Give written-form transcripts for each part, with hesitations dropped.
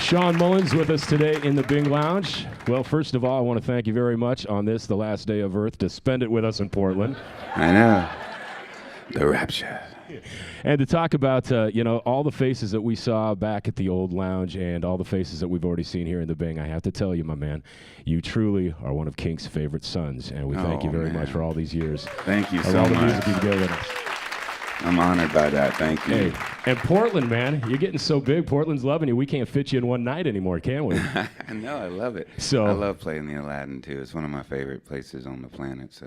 Shawn Mullins with us today in the Bing Lounge. Well, first of all, I want to thank you very much on this, the last day of Earth, to spend it with us in Portland. I know. The rapture. And to talk about, all the faces that we saw back at the old lounge and all the faces that we've already seen here in the Bing. I have to tell you, my man, you truly are one of Kink's favorite sons, and we thank you very much for all these years. Thank you so all the much. music you've given us. I'm honored by that. Thank you. Hey, and Portland, man, you're getting so big. Portland's loving you. We can't fit you in one night anymore, can we? I know. I love it. So I love playing the Aladdin, too. It's one of my favorite places on the planet,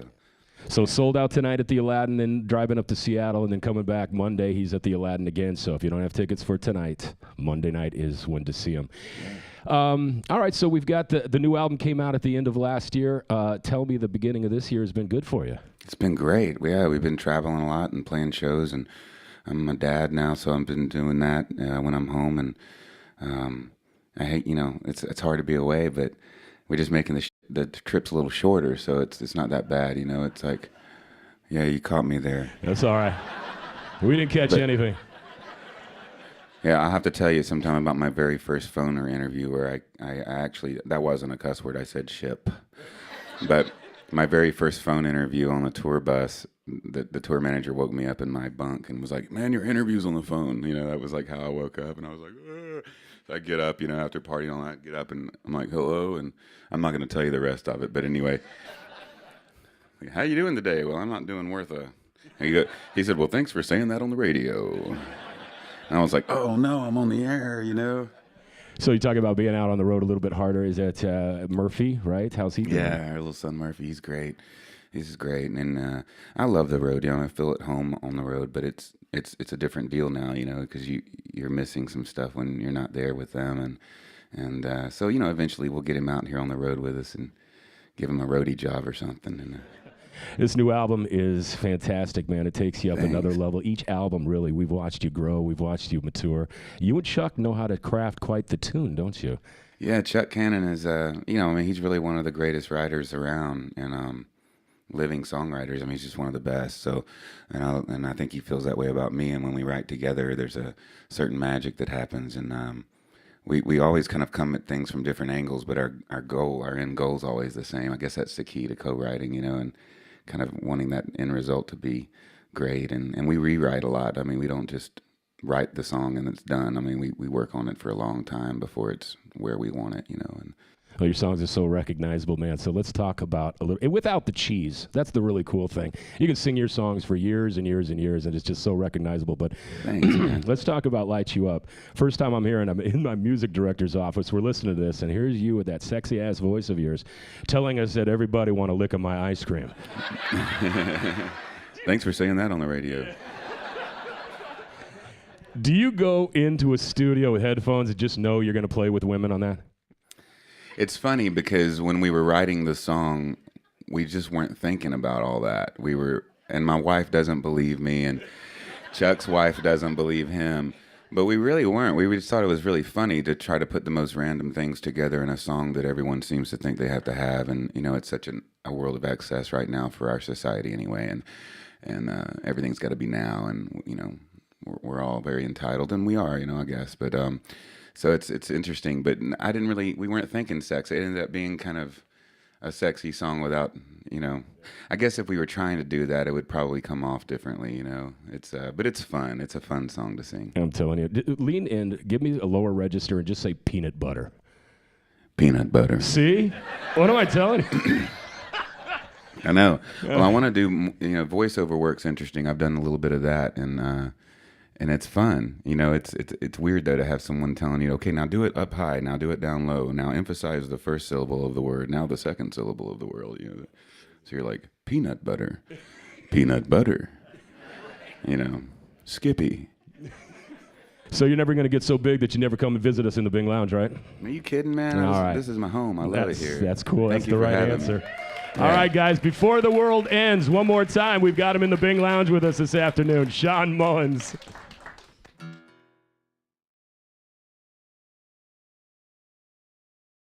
So sold out tonight at the Aladdin, then driving up to Seattle, and then coming back Monday, he's at the Aladdin again. So if you don't have tickets for tonight, Monday night is when to see him. All right, so we've got the new album came out at the end of last year. Tell me the beginning of this year has been good for you. It's been great. Yeah, we've been traveling a lot and playing shows, and I'm a dad now, so I've been doing that when I'm home. And I hate, it's hard to be away, but we're just making the trips a little shorter, so it's not that bad, It's like, yeah, you caught me there. That's all right. We didn't catch anything. Yeah, I'll have to tell you sometime about my very first phone or interview where I actually, that wasn't a cuss word, I said ship. But my very first phone interview on the tour bus, the tour manager woke me up in my bunk and was like, "Man, your interview's on the phone." That was like how I woke up, and I was like, "Ugh." So I get up, after partying all night, get up, and I'm like, "Hello," and I'm not going to tell you the rest of it, but anyway. "How you doing today?" "Well, I'm not doing worth a..." He said, "Well, thanks for saying that on the radio." And I was like, "Oh, no, I'm on the air, So you talk about being out on the road a little bit harder. Is that Murphy, right? How's he doing? Yeah, our little son Murphy, he's great. He's great, and I love the road. I feel at home on the road, but it's a different deal now, because you're missing some stuff when you're not there with them, and so eventually we'll get him out here on the road with us and give him a roadie job or something. And this new album is fantastic, man. It takes you up Thanks. another level. Each album, really, we've watched you grow. We've watched you mature. You and Chuck know how to craft quite the tune, don't you? Yeah, Chuck Cannon is, he's really one of the greatest writers around, and living songwriters. He's just one of the best. So, and I think he feels that way about me. And when we write together, there's a certain magic that happens. And we always kind of come at things from different angles, but our end goal is always the same. I guess that's the key to co-writing, and kind of wanting that end result to be great. And we rewrite a lot. We don't just write the song and it's done. We work on it for a long time before it's where we want it, And Well, your songs are so recognizable, man. So let's talk about a little, without the cheese. That's the really cool thing. You can sing your songs for years and years and years, and it's just so recognizable. But thanks, man. Let's talk about Light You Up. First time I'm hearing, I'm in my music director's office. We're listening to this, and here's you with that sexy-ass voice of yours telling us that everybody want to lick of my ice cream. Thanks for saying that on the radio. Do you go into a studio with headphones and just know you're going to play with women on that? It's funny because when we were writing the song, we just weren't thinking about all that. And my wife doesn't believe me, and Chuck's wife doesn't believe him. But we really weren't. We just thought it was really funny to try to put the most random things together in a song that everyone seems to think they have to have. And, it's such a world of excess right now for our society anyway. And everything's got to be now. And, we're all very entitled, and we are, I guess. But so it's interesting. But we weren't thinking sex. It ended up being kind of a sexy song without, I guess if we were trying to do that, it would probably come off differently, but it's fun. It's a fun song to sing. I'm telling you. Lean in, give me a lower register and just say peanut butter. Peanut butter. See? What am I telling you? I know. Well, I want to do, voiceover work's interesting. I've done a little bit of that, and it's fun. It's weird though to have someone telling you, okay, now do it up high, now do it down low, now emphasize the first syllable of the word, now the second syllable of the word. So you're like, peanut butter, Skippy. So you're never going to get so big that you never come and visit us in the Bing Lounge, right? Are you kidding, man? All right. This is my home. I love it here. That's cool. Thank That's you the for right having answer. me. All right, guys, before the world ends, one more time, we've got him in the Bing Lounge with us this afternoon, Shawn Mullins.